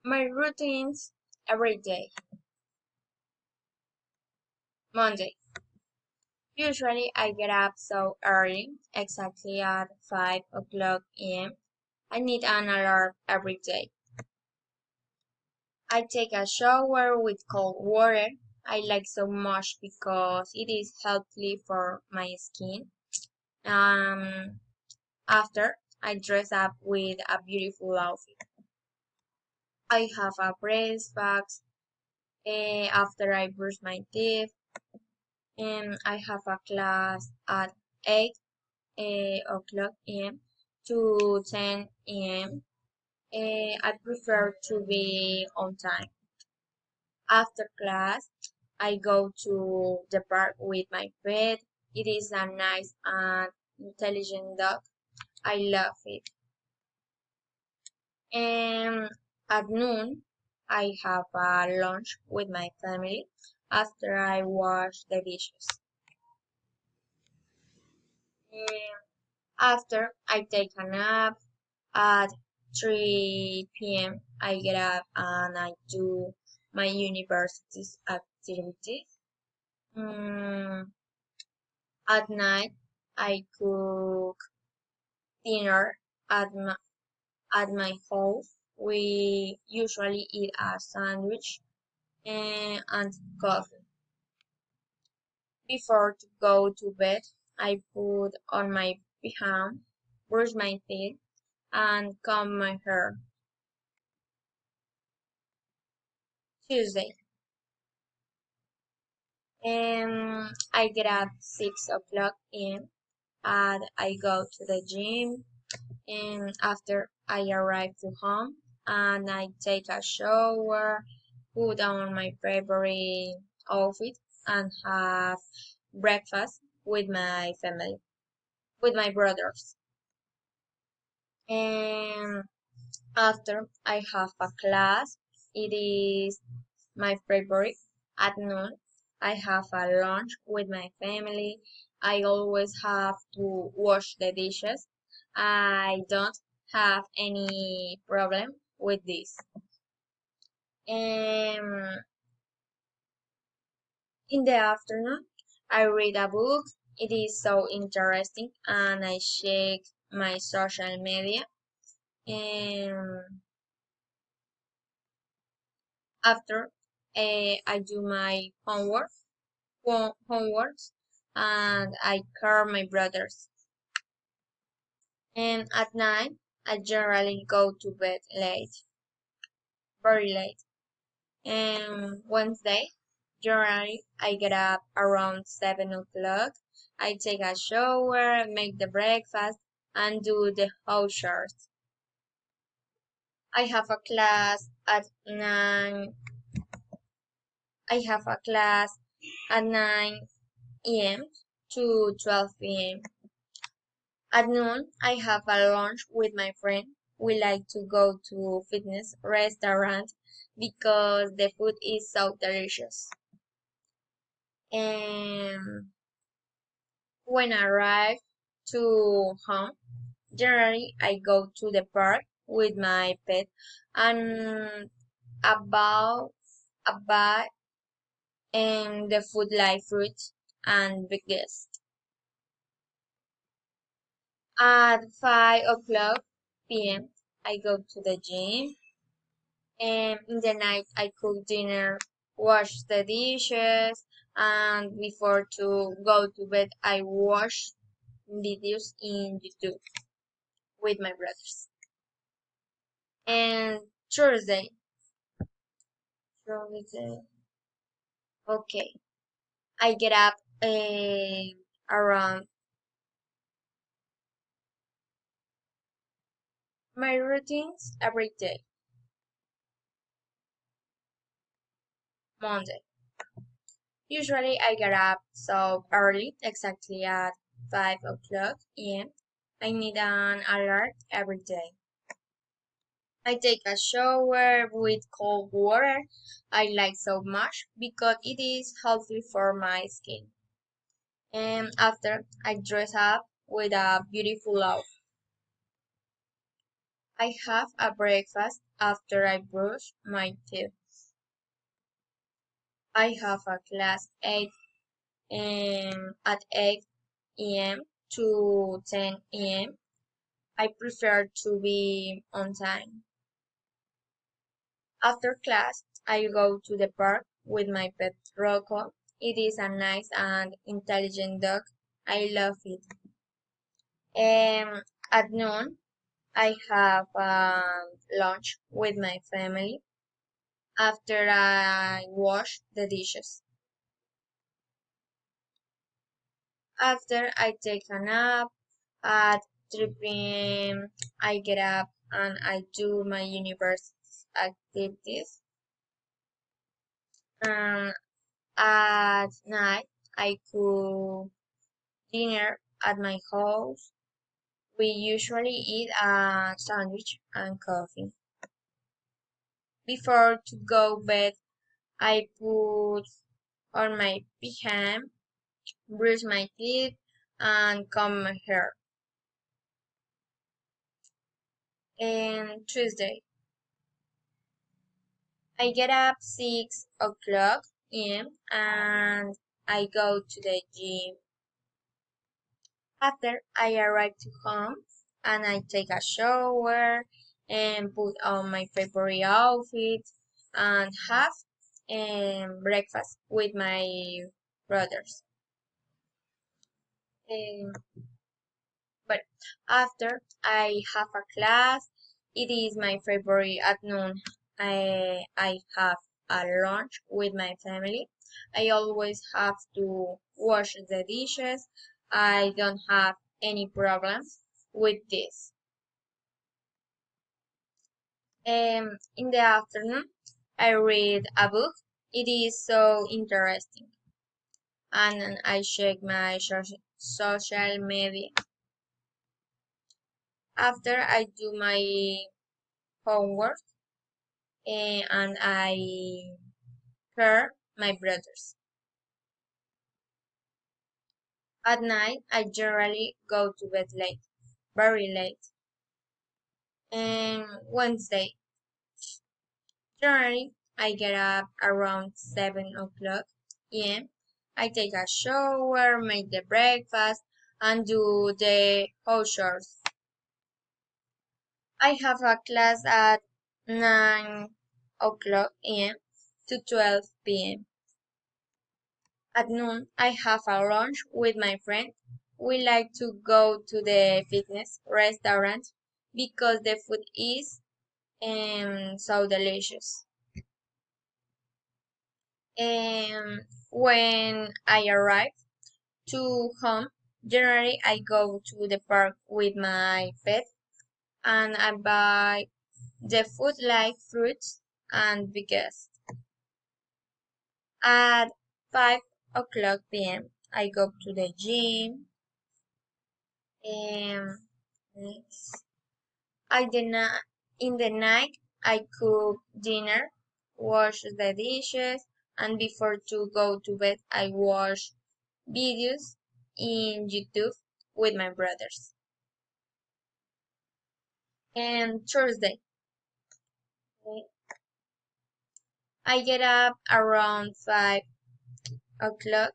My routines every day. Monday. Usually I get up so early, exactly at 5 o'clock a.m. I need an alarm every day. I take a shower with cold water. I like so much because it is healthy for my skin. Um, After I dress up with a beautiful outfit. I have a breakfast after I brush my teeth, and I have a class at 8 o'clock a.m. to 10 a.m. I prefer to be on time. After class, I go to the park with my pet. It is a nice and intelligent dog. I love it. And at noon, I have a lunch with my family after I wash the dishes. And after I take a nap at 3 p.m., I get up and I do my university's activities. Mm, at night, I cook dinner at my house. We usually eat a sandwich and coffee. Before to go to bed, I put on my pajama, brush my teeth, and comb my hair. Tuesday, I get up 6 o'clock in, and I go to the gym. And after I arrive to home, and I take a shower, put on my favorite outfit, and have breakfast with my family, with my brothers. And after I have a class, it is my favorite. At noon, I have a lunch with my family. I always have to wash the dishes. I don't have any problem with this. Um, in the afternoon, I read a book. It is so interesting, and I check my social media. And after I do my homeworks, and I call my brothers. And at night, I generally go to bed late, very late. And Wednesday, generally, I get up around 7 o'clock. I take a shower, make the breakfast, and do the house chores. I have a class at 9. I have a class at 9 a.m. to 12 p.m. At noon, I have a lunch with my friend. We like to go to fitness restaurant because the food is so delicious. And when I arrive to home, generally I go to the park with my pet and about about and the food like fruit and veggies. At 5 o'clock p.m., I go to the gym, and in the night I cook dinner, wash the dishes, and before to go to bed I watch videos in YouTube with my brothers. And Thursday, Thursday, okay, I get up around my routines every day. Monday. Usually I get up so early, exactly at 5 o'clock a.m. I need an alert every day. I take a shower with cold water. I like so much because it is healthy for my skin. And after I dress up with a beautiful outfit. I have a breakfast after I brush my teeth. I have a class at 8 a.m. to 10 a.m. I prefer to be on time. After class, I go to the park with my pet Rocco. It is a nice and intelligent dog. I love it. At noon, I have lunch with my family after I wash the dishes. After I take a nap at 3 p.m., I get up and I do my university activities. Um, at night, I cook dinner at my house. We usually eat a sandwich and coffee. Before to go bed, I put on my pajama, brush my teeth, and comb my hair. And Tuesday, I get up 6 o'clock and I go to the gym. After I arrive to home and I take a shower and put on my favorite outfit and have breakfast with my brothers. Um, but after I have a class, it is my favorite at noon. I have a lunch with my family. I always have to wash the dishes. I don't have any problems with this. In the afternoon, I read a book. It is so interesting. And then I check my social media. After I do my homework and I hear my brothers. At night, I generally go to bed late, very late. And Wednesday, generally, I get up around 7 o'clock a.m. I take a shower, make the breakfast, and do the house chores. I have a class at 9 o'clock a.m. to 12 p.m. At noon, I have a lunch with my friend. We like to go to the fitness restaurant because the food is so delicious. When I arrive to home, generally I go to the park with my pet and I buy the food like fruits and veggies. At 5 o'clock p.m., I go to the gym. Um, next, in the night, I cook dinner, wash the dishes, and before to go to bed, I watch videos in YouTube with my brothers. And Thursday, I get up around 5 o'clock.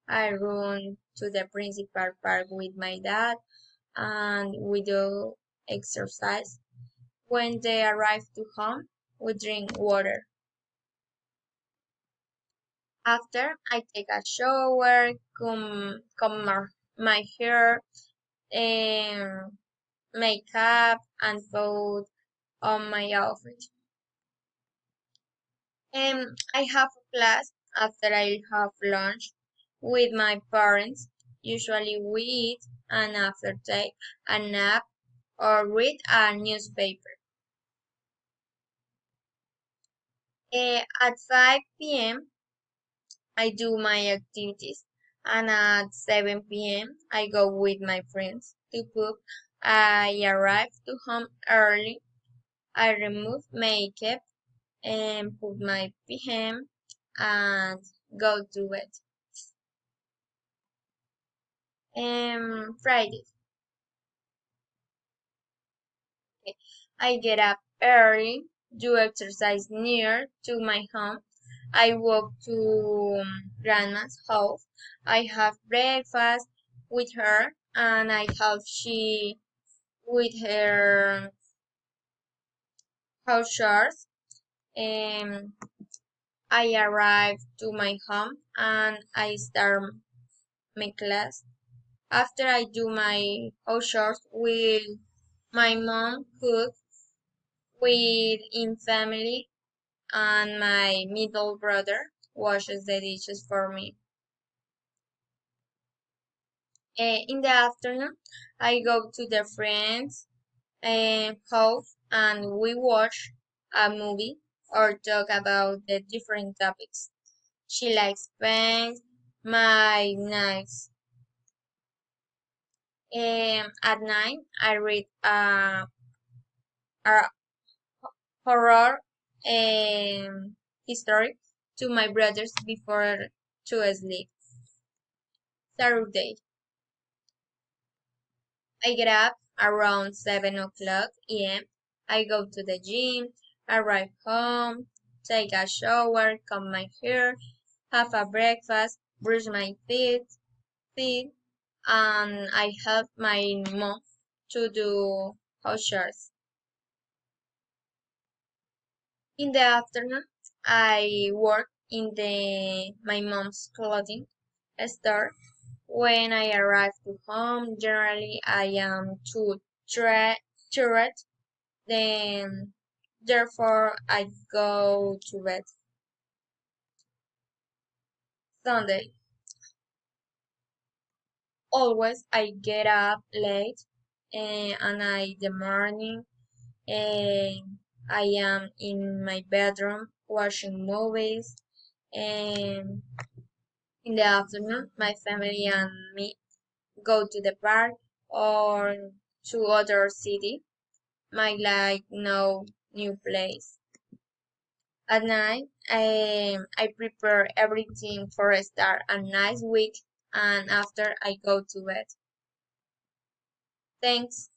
I run to the principal park with my dad and we do exercise. When they arrive to home, we drink water. After, I take a shower, comb my hair, and makeup, and put on my outfit. I have a class after I have lunch with my parents. Usually we eat and after take a nap or read a newspaper. At 5 p.m., I do my activities, and at 7 p.m., I go with my friends to pub. I arrive to home early. I remove makeup and put my pajama and go to bed. Friday. I get up early, do exercise near to my home. I walk to grandma's house. I have breakfast with her and I help she with her house chores. Um, I arrive to my home and I start my class. After I do my house chores, will my mom cook with in family and my middle brother washes the dishes for me. In the afternoon, I go to the friends' house and we watch a movie or talk about the different topics. She likes paint my knives. At night, I read a horror history to my brothers before to sleep. Saturday. I get up around 7 o'clock a.m. I go to the gym, arrive home, take a shower, comb my hair, have a breakfast, brush my teeth, and I help my mom to do house chores. In the afternoon, I work in the my mom's clothing store. When I arrive to home, generally I am too tired. Then, therefore, I go to bed. Sunday. Always I get up late and I the morning I am in my bedroom watching movies and in the afternoon my family and me go to the park or to other city, might like no new place. At night, I prepare everything for a start a nice week, and after I go to bed. Thanks.